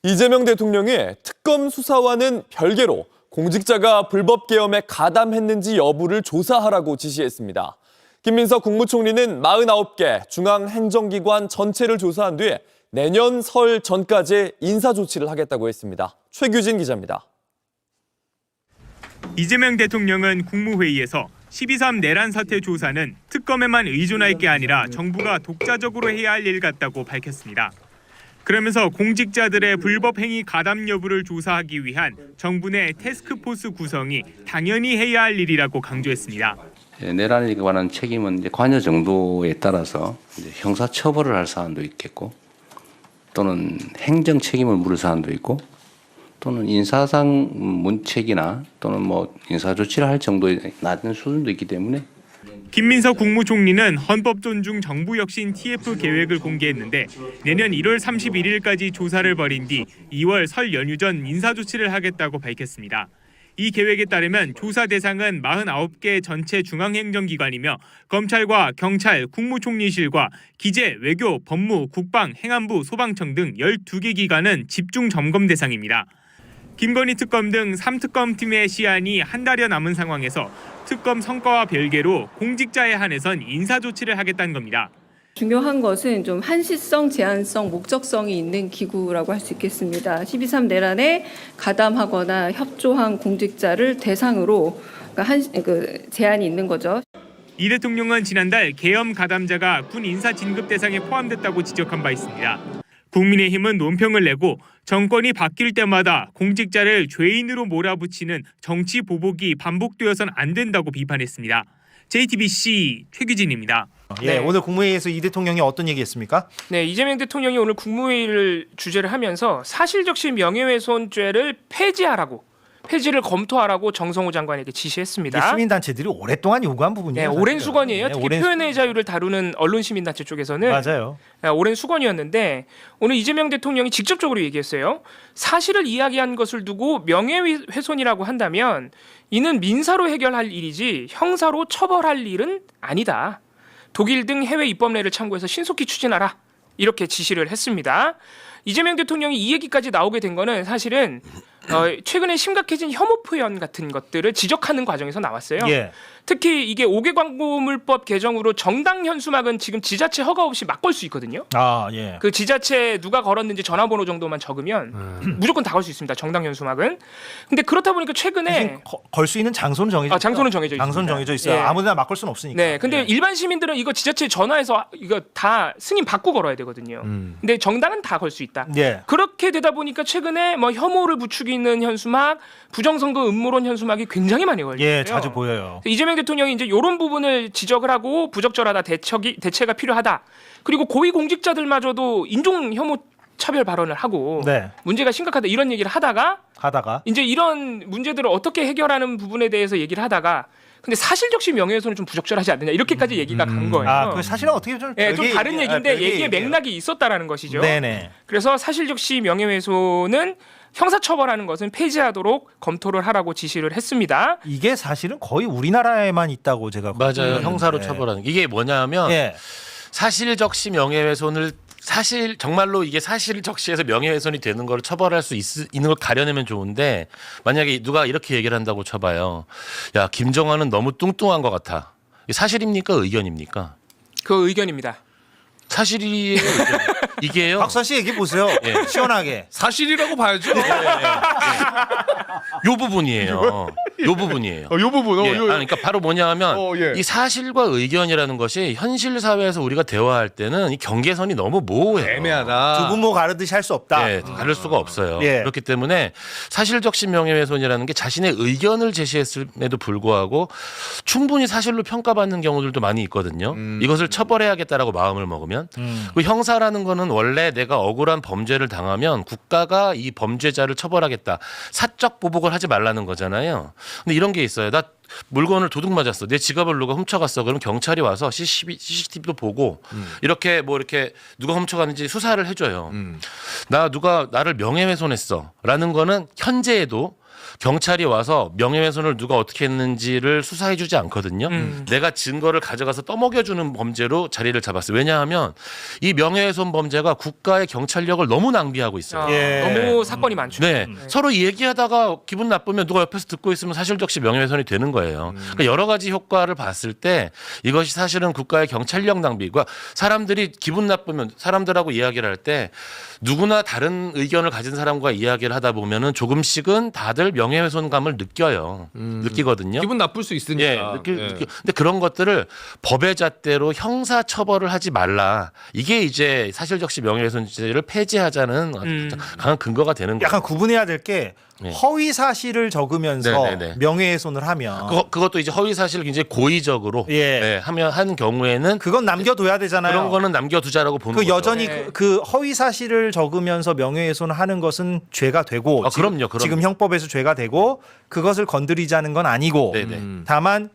이재명 대통령이 특검 수사와는 별개로 공직자가 불법 계엄에 가담했는지 여부를 조사하라고 지시했습니다. 김민석 국무총리는 49개 중앙행정기관 전체를 조사한 뒤에 내년 설 전까지 인사조치를 하겠다고 했습니다. 최규진 기자입니다. 이재명 대통령은 국무회의에서 12.3 내란 사태 조사는 특검에만 의존할 게 아니라 정부가 독자적으로 해야 할 일 같다고 밝혔습니다. 그러면서 공직자들의 불법 행위 가담 여부를 조사하기 위한 정부 내 태스크포스 구성이 당연히 해야 할 일이라고 강조했습니다. 내란에 관한 책임은 이제 관여 정도에 따라서 이제 형사 처벌을 할 사안도 있겠고, 또는 행정 책임을 물을 사안도 있고, 또는 인사상 문책이나 또는 뭐 인사 조치를 할 정도의 낮은 수준도 있기 때문에. 김민석 국무총리는 헌법 존중 정부 혁신 TF 계획을 공개했는데 내년 1월 31일까지 조사를 벌인 뒤 2월 설 연휴 전 인사 조치를 하겠다고 밝혔습니다. 이 계획에 따르면 조사 대상은 49개 전체 중앙행정기관이며 검찰과 경찰, 국무총리실과 기재, 외교, 법무, 국방, 행안부, 소방청 등 12개 기관은 집중 점검 대상입니다. 김건희 특검 등 3특검 팀의 시한이 한 달여 남은 상황에서 특검 성과와 별개로 공직자에 한해선 인사조치를 하겠다는 겁니다. 중요한 것은 좀 한시성, 제한성, 목적성이 있는 기구라고 할 수 있겠습니다. 12.3 내란에 가담하거나 협조한 공직자를 대상으로 제한이 있는 거죠. 이 대통령은 지난달 계엄 가담자가 군 인사 진급 대상에 포함됐다고 지적한 바 있습니다. 국민의힘은 논평을 내고 정권이 바뀔 때마다 공직자를 죄인으로 몰아붙이는 정치 보복이 반복되어서는 안 된다고 비판했습니다. JTBC 최규진입니다. 네, 오늘 국무회의에서 이 대통령이 어떤 얘기했습니까? 네, 이재명 대통령이 오늘 국무회의를 주재를 하면서 사실적시 명예훼손죄를 폐지를 검토하라고 정성호 장관에게 지시했습니다. 이게 시민단체들이 오랫동안 요구한 부분이에요. 네, 오랜 수건이에요. 네, 특히 표현의 자유를 다루는 언론시민단체 쪽에서는 맞아요. 오랜 수건이었는데 오늘 이재명 대통령이 직접적으로 얘기했어요. 사실을 이야기한 것을 두고 명예훼손이라고 한다면 이는 민사로 해결할 일이지 형사로 처벌할 일은 아니다. 독일 등 해외 입법례를 참고해서 신속히 추진하라. 이렇게 지시를 했습니다. 이재명 대통령이 이 얘기까지 나오게 된 거는 사실은 최근에 심각해진 혐오 표현 같은 것들을 지적하는 과정에서 나왔어요. 예. 특히 이게 5개 광고물법 개정으로 정당 현수막은 지금 지자체 허가 없이 막 걸 수 있거든요. 아, 예. 그 지자체 누가 걸었는지 전화번호 정도만 적으면 무조건 다 걸 수 있습니다. 정당 현수막은. 근데 그렇다 보니까 최근에 걸 수 있는 장소는 정해져 있어요. 장소는 정해져 있습니다. 장소는 정해져 있어요. 예. 아무데나 막 걸 수는 없으니까. 네, 근데 예. 일반 시민들은 이거 지자체 전화해서 이거 다 승인 받고 걸어야 되거든요. 근데 정당은 다 걸 수 있다. 예. 그렇게 되다 보니까 최근에 뭐 혐오를 부추기는 현수막, 부정선거 음모론 현수막이 굉장히 많이 걸려요. 예, 자주 보여요. 이재명 대통령이 이제 이런 부분을 지적을 하고 부적절하다, 대체가 필요하다. 그리고 고위 공직자들마저도 인종 혐오 차별 발언을 하고 네. 문제가 심각하다 이런 얘기를 하다가 이제 이런 문제들을 어떻게 해결하는 부분에 대해서 얘기를 하다가 근데 사실적시 명예훼손은 좀 부적절하지 않느냐 이렇게까지 얘기가 간 거예요. 아, 그 사실은 어떻게 좀 좀 다른 얘기인데 얘기의 맥락이 있었다라는 것이죠. 네네. 그래서 사실적시 명예훼손은 형사처벌하는 것은 폐지하도록 검토를 하라고 지시를 했습니다. 이게 사실은 거의 우리나라에만 있다고 제가 맞아요. 형사로 네. 처벌하는 게. 이게 뭐냐면 예. 사실적시 명예훼손을 정말로 이게 사실적시에서 명예훼손이 되는 걸 처벌할 수 있는 걸 가려내면 좋은데 만약에 누가 이렇게 얘기를 한다고 쳐봐요. 야, 김정환은 너무 뚱뚱한 것 같아. 사실입니까? 의견입니까? 그 의견입니다. 사실이에요. 이게요. 박선 씨 얘기 보세요. 예. 시원하게. 사실이라고 봐야죠. 요 부분이에요. 요 부분이에요. 요 부분. 예, 그러니까 바로 뭐냐면 예. 이 사실과 의견이라는 것이 현실 사회에서 우리가 대화할 때는 이 경계선이 너무 모호해요. 애매하다. 두 분모 가르듯이 할 수 없다. 네, 다를 수가 없어요. 예. 그렇기 때문에 사실적시 명예훼손이라는 게 자신의 의견을 제시했음에도 불구하고 충분히 사실로 평가받는 경우들도 많이 있거든요. 이것을 처벌해야겠다라고 마음을 먹으면 그 형사라는 거는 원래 내가 억울한 범죄를 당하면 국가가 이 범죄자를 처벌하겠다. 사적 보복을 하지 말라는 거잖아요. 근데 이런 게 있어요. 나 물건을 도둑 맞았어. 내 지갑을 누가 훔쳐갔어. 그럼 경찰이 와서 CCTV도 보고 이렇게 누가 훔쳐갔는지 수사를 해줘요. 누가 나를 명예훼손했어라는 거는 현재에도 경찰이 와서 명예훼손을 누가 어떻게 했는지를 수사해주지 않거든요. 내가 증거를 가져가서 떠먹여주는 범죄로 자리를 잡았어요. 왜냐하면 이 명예훼손 범죄가 국가의 경찰력을 너무 낭비하고 있어요. 너무 사건이 많죠. 네. 서로 얘기하다가 기분 나쁘면 누가 옆에서 듣고 있으면 사실적시 명예훼손이 되는 거예요. 그러니까 여러 가지 효과를 봤을 때 이것이 사실은 국가의 경찰력 낭비가 사람들이 기분 나쁘면 사람들하고 이야기를 할 때 누구나 다른 의견을 가진 사람과 이야기를 하다 보면은 조금씩은 다들 명예훼손감을 느껴요. 느끼거든요. 기분 나쁠 수 있으니까. 근데 그런 것들을 법의 잣대로 형사 처벌을 하지 말라. 이게 이제 사실적시 명예훼손죄를 폐지하자는 강한 근거가 되는 거예요. 약간 구분해야 될 게 네. 허위 사실을 적으면서 네네네. 명예훼손을 하면 그것도 이제 허위 사실을 굉장히 고의적으로 예. 한 경우에는 그건 남겨둬야 되잖아요. 그런 거는 남겨두자라고 보는 그 거죠. 여전히 네. 그 허위 사실을 적으면서 명예훼손을 하는 것은 죄가 되고 그럼요. 지금 형법에서 죄가 되고 그것을 건드리자는 건 아니고 네네. 다만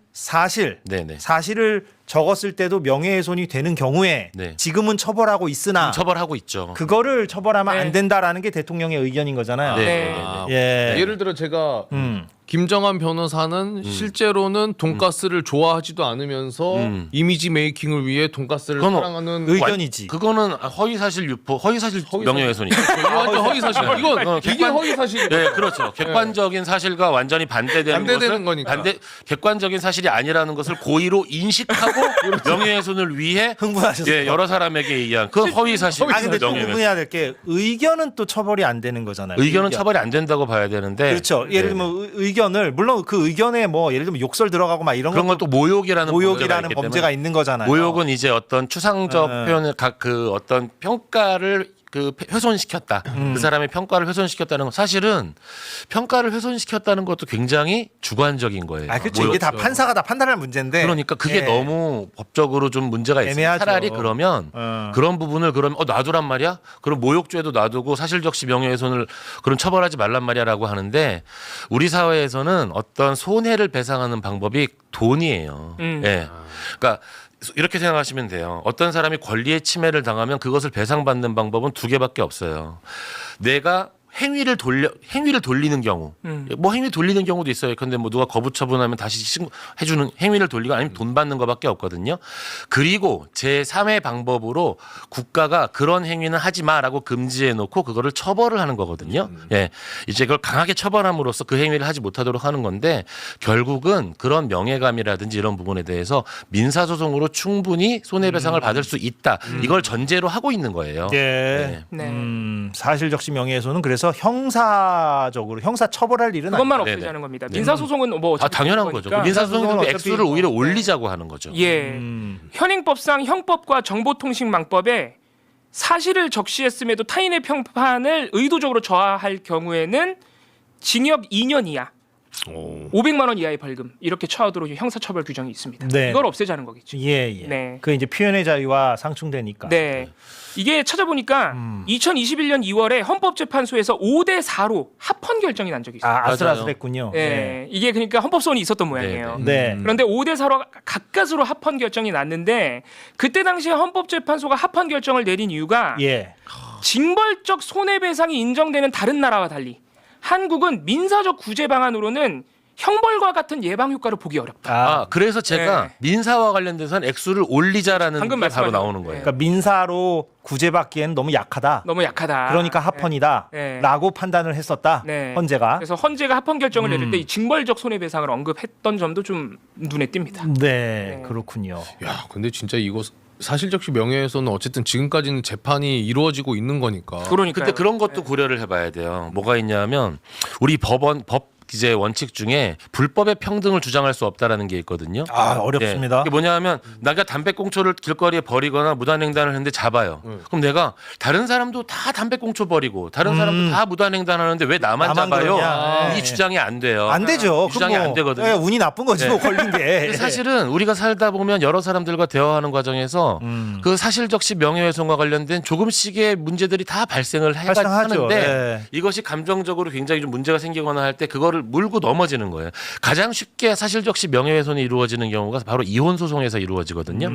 네네. 사실을 적었을 때도 명예훼손이 되는 경우에 네. 지금은 처벌하고 있으나 처벌하고 있죠. 그거를 처벌하면 네. 안 된다라는 게 대통령의 의견인 거잖아요. 네. 예. 예를 들어 제가 음. 김정한 변호사는 실제로는 돈가스를 좋아하지도 않으면서 이미지 메이킹을 위해 돈가스를 그건 사랑하는 의견이지. 그거는 허위 사실 유포, 허위 사실 명예훼손이죠. 완전 허위 사실. 이건 이게 허위 사실. 네, 그렇죠. 객관적인 사실과 완전히 반대되는 반대되는 것을 거니까. 객관적인 사실이 아니라는 것을 고의로 인식하고 명예훼손을 위해 흥분하셨어요. 여러 사람에게 얘기한 그 허위 사실. 아 근데 또 명예훼손. 구분해야 될 게 의견은 또 처벌이 안 되는 거잖아요. 의견은 처벌이 안 된다고 봐야 되는데. 그렇죠. 예를 네. 들면 의견을 물론 그 의견에 뭐 예를 들면 욕설 들어가고 막 이런 그런 것도 것도 모욕이라는 범죄가 있는 거잖아요. 모욕은 이제 어떤 추상적 네. 표현을 그 어떤 평가를 훼손시켰다. 그 사람의 평가를 훼손시켰다는 건 사실은 평가를 훼손시켰다는 것도 굉장히 주관적인 거예요. 아 그렇죠. 이게 다 판사가 다 판단할 문제인데. 그러니까 그게 예. 너무 법적으로 좀 문제가 있어요. 애매하죠. 차라리 그러면 그런 부분을 그러면 놔두란 말이야? 그럼 모욕죄도 놔두고 사실적시 명예훼손을 그럼 처벌하지 말란 말이야라고 하는데 우리 사회에서는 어떤 손해를 배상하는 방법이 돈이에요. 예. 그러니까 이렇게 생각하시면 돼요. 어떤 사람이 권리의 침해를 당하면 그것을 배상받는 방법은 두 개밖에 없어요. 내가 행위를 돌리는 경우, 뭐 행위 돌리는 경우도 있어요. 근데 뭐 누가 거부 처분하면 다시 해주는 행위를 돌리고 아니면 돈 받는 것밖에 없거든요. 그리고 제3의 방법으로 국가가 그런 행위는 하지 마라고 금지해 놓고 그거를 처벌을 하는 거거든요. 예, 이제 그걸 강하게 처벌함으로써 그 행위를 하지 못하도록 하는 건데 결국은 그런 명예감이라든지 이런 부분에 대해서 민사소송으로 충분히 손해배상을 받을 수 있다. 이걸 전제로 하고 있는 거예요. 예. 네. 사실적시 명예훼손은 그래서 형사적으로 형사 처벌할 일은 그것만 아니에요. 없애자는 겁니다. 민사소송은 뭐 어차피 당연한 그런 거죠. 거니까. 민사소송은 어차피 액수를 오히려 올리자고 하는 거죠. 예. 현행법상 형법과 정보통신망법에 사실을 적시했음에도 타인의 평판을 의도적으로 저하할 경우에는 징역 2년 이하, 500만 원 이하의 벌금 이렇게 처하도록 형사처벌 규정이 있습니다. 네. 이걸 없애자는 거겠죠. 예. 네. 그 이제 표현의 자유와 상충되니까. 네. 이게 찾아보니까 2021년 2월에 헌법재판소에서 5대4로 합헌 결정이 난 적이 있어요. 아, 아슬아슬했군요. 예. 이게 그러니까 헌법소원이 있었던 모양이에요. 네. 그런데 5대4로 가까스로 합헌 결정이 났는데 그때 당시에 헌법재판소가 합헌 결정을 내린 이유가 예. 징벌적 손해배상이 인정되는 다른 나라와 달리 한국은 민사적 구제 방안으로는 형벌과 같은 예방 효과를 보기 어렵다. 그래서 제가 네. 민사와 관련돼서는 액수를 올리자라는 게 방금 바로 말씀하신 나오는 거. 거예요. 그러니까 민사로 구제받기에는 너무 약하다. 너무 약하다. 그러니까 합헌이다. 네. 라고 판단을 했었다. 네. 헌재가. 그래서 헌재가 합헌 결정을 내릴 때 이 징벌적 손해배상을 언급했던 점도 좀 눈에 띕니다. 네, 그렇군요. 야, 근데 진짜 이거 사실적시 명예훼손은 어쨌든 지금까지는 재판이 이루어지고 있는 거니까. 그러니까 근데 그런 것도 고려를 해봐야 돼요. 뭐가 있냐면 우리 법 이제 원칙 중에 불법의 평등을 주장할 수 없다라는 게 있거든요. 아, 어렵습니다. 이게 뭐냐면 내가 담배꽁초를 길거리에 버리거나 무단횡단을 했는데 잡아요. 그럼 내가 다른 사람도 다 담배꽁초 버리고 다른 사람도 다 무단횡단하는데 왜 나만 잡아요? 그러냐. 이 주장이 안 돼요. 안 되죠. 주장이 그럼 안 되거든요. 예, 운이 나쁜 거지 뭐 걸린 게. 근데 사실은 우리가 살다 보면 여러 사람들과 대화하는 과정에서 그 사실적시 명예훼손과 관련된 조금씩의 문제들이 다 발생을 발생하죠. 하는데 예. 이것이 감정적으로 굉장히 좀 문제가 생기거나 할 때 그거를 물고 넘어지는 거예요. 가장 쉽게 사실적시 명예훼손이 이루어지는 경우가 바로 이혼 소송에서 이루어지거든요.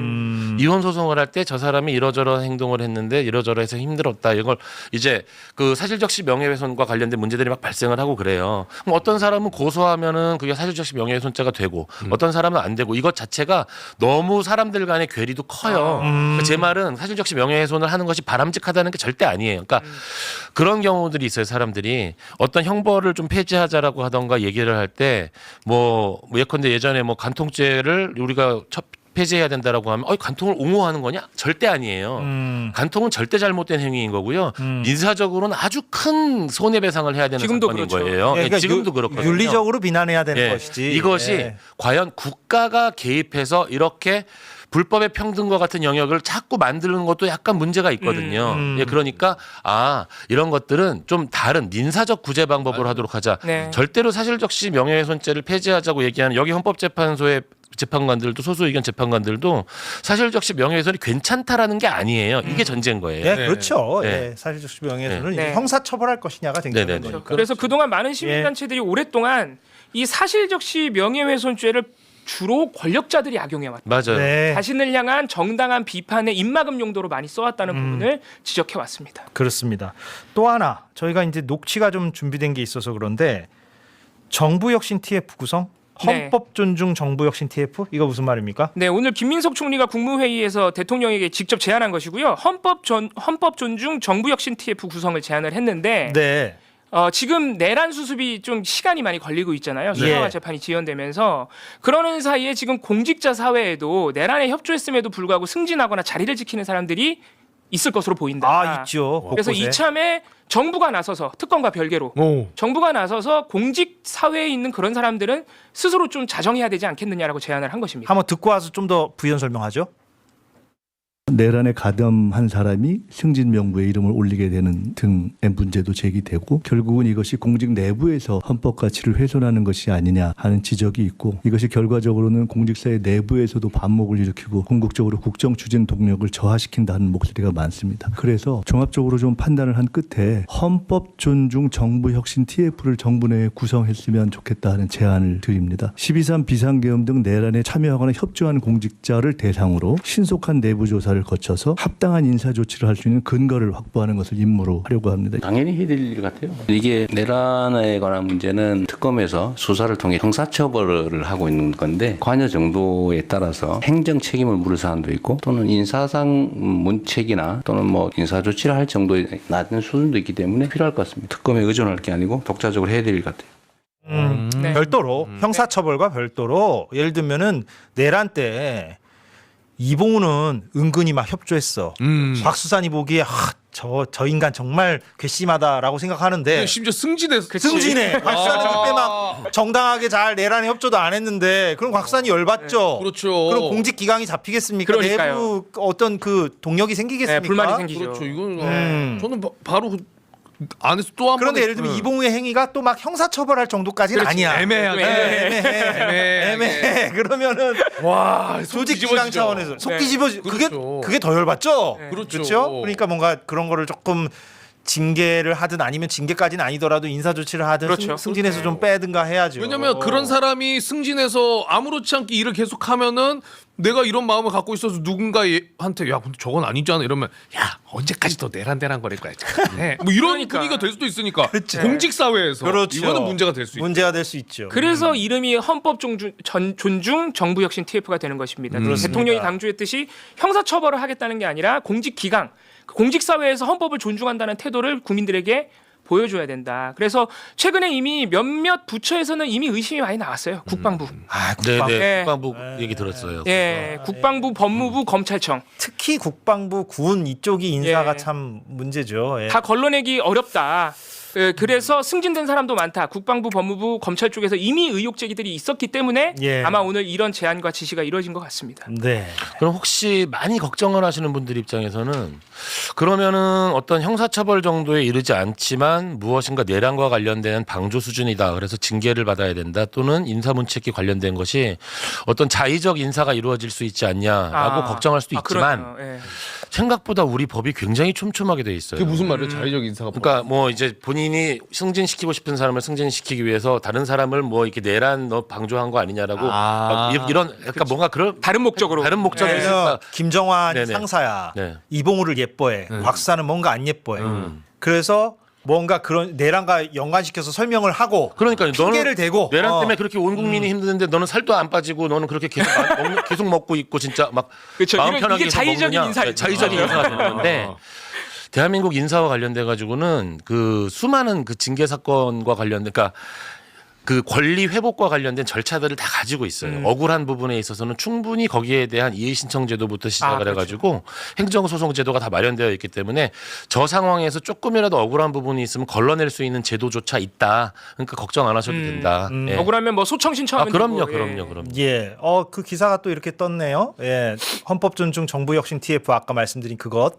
이혼 소송을 할 때 저 사람이 이러저러 행동을 했는데 이러저러해서 힘들었다. 이걸 이제 그 사실적시 명예훼손과 관련된 문제들이 막 발생을 하고 그래요. 그럼 어떤 사람은 고소하면은 그게 사실적시 명예훼손죄가 되고 어떤 사람은 안 되고 이것 자체가 너무 사람들 간의 괴리도 커요. 그러니까 제 말은 사실적시 명예훼손을 하는 것이 바람직하다는 게 절대 아니에요. 그러니까 그런 경우들이 있어요. 사람들이 어떤 형벌을 좀 폐지하자라고 하던가 얘기를 할 때 뭐 예컨대 예전에 뭐 간통죄를 우리가 폐지해야 된다라고 하면 간통을 옹호하는 거냐? 절대 아니에요. 간통은 절대 잘못된 행위인 거고요. 민사적으로는 아주 큰 손해배상을 해야 되는 지금도 사건인 그렇죠. 거예요. 예, 그러니까 지금도 그렇거든요. 윤리적으로 비난해야 되는 예. 것이지. 이것이 예. 과연 국가가 개입해서 이렇게 불법의 평등과 같은 영역을 자꾸 만드는 것도 약간 문제가 있거든요. 예, 그러니까 이런 것들은 좀 다른 민사적 구제 방법으로 하도록 하자. 네. 절대로 사실적시 명예훼손죄를 폐지하자고 얘기하는 여기 헌법재판소의 재판관들도 소수 의견 재판관들도 사실적시 명예훼손이 괜찮다라는 게 아니에요. 이게 전제인 거예요. 예, 그렇죠. 네. 예, 사실적시 명예훼손을 네. 이제 형사처벌할 것이냐가 굉장히 네네네. 거니까. 그래서 그동안 많은 시민단체들이 오랫동안 이 사실적시 명예훼손죄를 주로 권력자들이 악용해왔다. 맞아요. 네. 자신을 향한 정당한 비판의 입막음 용도로 많이 써왔다는 부분을 지적해왔습니다. 그렇습니다. 또 하나 저희가 이제 녹취가 좀 준비된 게 있어서 그런데 정부 혁신 TF 구성, 헌법 존중 정부 혁신 TF 이거 무슨 말입니까? 네, 오늘 김민석 총리가 국무회의에서 대통령에게 직접 제안한 것이고요. 헌법 존중 정부 혁신 TF 구성을 제안을 했는데 네. 지금 내란 수습이 좀 시간이 많이 걸리고 있잖아요. 수사와 예. 재판이 지연되면서 그러는 사이에 지금 공직자 사회에도 내란에 협조했음에도 불구하고 승진하거나 자리를 지키는 사람들이 있을 것으로 보인다. 있죠. 그래서 곳곳에. 이참에 정부가 나서서 특검과 별개로 정부가 나서서 공직 사회에 있는 그런 사람들은 스스로 좀 자정해야 되지 않겠느냐라고 제안을 한 것입니다. 한번 듣고 와서 좀 더 부연 설명하죠. 내란에 가담한 사람이 승진 명부에 이름을 올리게 되는 등의 문제도 제기되고 결국은 이것이 공직 내부에서 헌법 가치를 훼손하는 것이 아니냐 하는 지적이 있고 이것이 결과적으로는 공직사회 내부에서도 반목을 일으키고 궁극적으로 국정 추진 동력을 저하시킨다는 목소리가 많습니다. 그래서 종합적으로 좀 판단을 한 끝에 헌법 존중 정부 혁신 TF를 정부 내에 구성했으면 좋겠다 하는 제안을 드립니다. 12.3 비상계엄 등 내란에 참여하거나 협조한 공직자를 대상으로 신속한 내부 조사를 거쳐서 합당한 인사 조치를 할 수 있는 근거를 확보하는 것을 임무로 하려고 합니다. 당연히 해야 될 일 같아요. 이게 내란에 관한 문제는 특검에서 수사를 통해 형사처벌을 하고 있는 건데 관여 정도에 따라서 행정 책임을 물을 사안도 있고 또는 인사상 문책이나 또는 뭐 인사 조치를 할 정도의 낮은 수준도 있기 때문에 필요할 것 같습니다. 특검에 의존할 게 아니고 독자적으로 해야 될 일 같아요. 네. 별도로 형사처벌과 별도로 예를 들면은 내란 때 이봉우는 은근히 막 협조했어. 곽수산이 보기에 저 인간 정말 괘씸하다라고 생각하는데 심지어 승진해서 승진해. 곽수산은 그때 막 정당하게 잘 내란에 협조도 안 했는데 그럼 곽수산이 열받죠. 그렇죠. 그럼 공직 기강이 잡히겠습니까? 그러니까요. 내부 어떤 그 동력이 생기겠습니까? 네, 불만이 생기죠. 그렇죠. 이건 저는 바로 안에서 또 한 번. 그런데 예를 들면 이봉우의 행위가 또 막 형사처벌할 정도까지는 그렇지. 아니야. 애매하게. 애매해. 그러면은 와, 조직 기강 차원에서 속 네. 뒤집어 그렇죠. 그게 더 열받죠. 네. 그렇죠. 그러니까 뭔가 그런 거를 조금 징계를 하든 아니면 징계까지는 아니더라도 인사 조치를 하든 그렇죠. 승진해서 좀 빼든가 해야죠. 왜냐면 그런 사람이 승진해서 아무렇지 않게 일을 계속하면은 내가 이런 마음을 갖고 있어서 누군가한테 야 근데 저건 아니잖아 이러면 야 언제까지 더 내란대란 거릴 거야 뭐 이런 그러니까. 분위기가 될 수도 있으니까 그렇죠. 공직 사회에서 그렇죠. 이거는 문제가 될 수 있죠. 문제가 될 수 있죠. 그래서 이름이 헌법 존중 정부 혁신 TF가 되는 것입니다. 대통령이 강조했듯이 형사처벌을 하겠다는 게 아니라 공직 기강, 공직 사회에서 헌법을 존중한다는 태도를 국민들에게 보여줘야 된다. 그래서 최근에 이미 몇몇 부처에서는 이미 의심이 많이 나왔어요. 국방부, 네네. 네. 국방부 얘기 들었어요. 예, 국방부, 법무부, 검찰청 특히 국방부, 군 이쪽이 인사가 예. 참 문제죠. 예. 다 걸러내기 어렵다. 그래서 승진된 사람도 많다. 국방부, 법무부, 검찰 쪽에서 이미 의혹 제기들이 있었기 때문에 예. 아마 오늘 이런 제안과 지시가 이루어진 것 같습니다. 네. 그럼 혹시 많이 걱정을 하시는 분들 입장에서는 그러면은 어떤 형사처벌 정도에 이르지 않지만 무엇인가 내란과 관련된 방조 수준이다. 그래서 징계를 받아야 된다. 또는 인사문책기 관련된 것이 어떤 자의적 인사가 이루어질 수 있지 않냐라고 걱정할 수도 있지만 그러네요. 예. 생각보다 우리 법이 굉장히 촘촘하게 돼 있어요. 그게 무슨 말이에요? 자의적 인사가. 그러니까 뭐 이제 본인이 본인이 승진시키고 싶은 사람을 승진시키기 위해서 다른 사람을 뭐 이렇게 내란 너 방조한 거 아니냐라고 막 이런 약간 뭔가 그런 다른 목적으로. 다른 목적이 네. 있을까? 김정환 네네. 상사야. 네. 이봉우를 예뻐해. 곽수사는 뭔가 안 예뻐해. 그래서 뭔가 그런 내란과 연관시켜서 설명을 하고 그러니까 핑계를 대고 내란 때문에 그렇게 온 국민이 힘드는데 너는 살도 안 빠지고 너는 그렇게 계속 계속 먹고 있고 진짜 막 그렇죠. 마음 이런- 편하게 이게 계속 자의적인 먹느냐. 인사. 네, 자의적인 인사가 되는 건데 대한민국 인사와 관련돼 가지고는 그 수많은 그 징계 사건과 관련된 그러니까 그 권리 회복과 관련된 절차들을 다 가지고 있어요. 억울한 부분에 있어서는 충분히 거기에 대한 이의 신청 제도부터 시작을 그렇죠. 해가지고 행정소송 제도가 다 마련되어 있기 때문에 저 상황에서 조금이라도 억울한 부분이 있으면 걸러낼 수 있는 제도조차 있다. 그러니까 걱정 안 하셔도 된다. 예. 억울하면 뭐 소청 신청하면 그럼요, 되고, 예. 그럼요. 예. 그 기사가 또 이렇게 떴네요. 예. 헌법 존중 정부 혁신 TF 아까 말씀드린 그것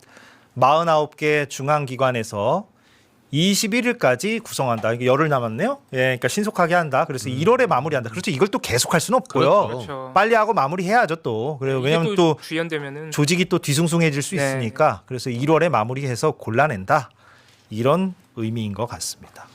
49개 중앙기관에서 21일까지 구성한다. 이게 열흘 남았네요. 예. 그러니까 신속하게 한다. 그래서 1월에 마무리한다. 그렇죠. 이걸 또 계속할 수는 없고요. 그렇죠. 빨리 하고 마무리해야죠 또. 그래요. 이게 왜냐하면 또 주연되면은 조직이 또 뒤숭숭해질 수 네. 있으니까 그래서 1월에 마무리해서 골라낸다. 이런 의미인 것 같습니다.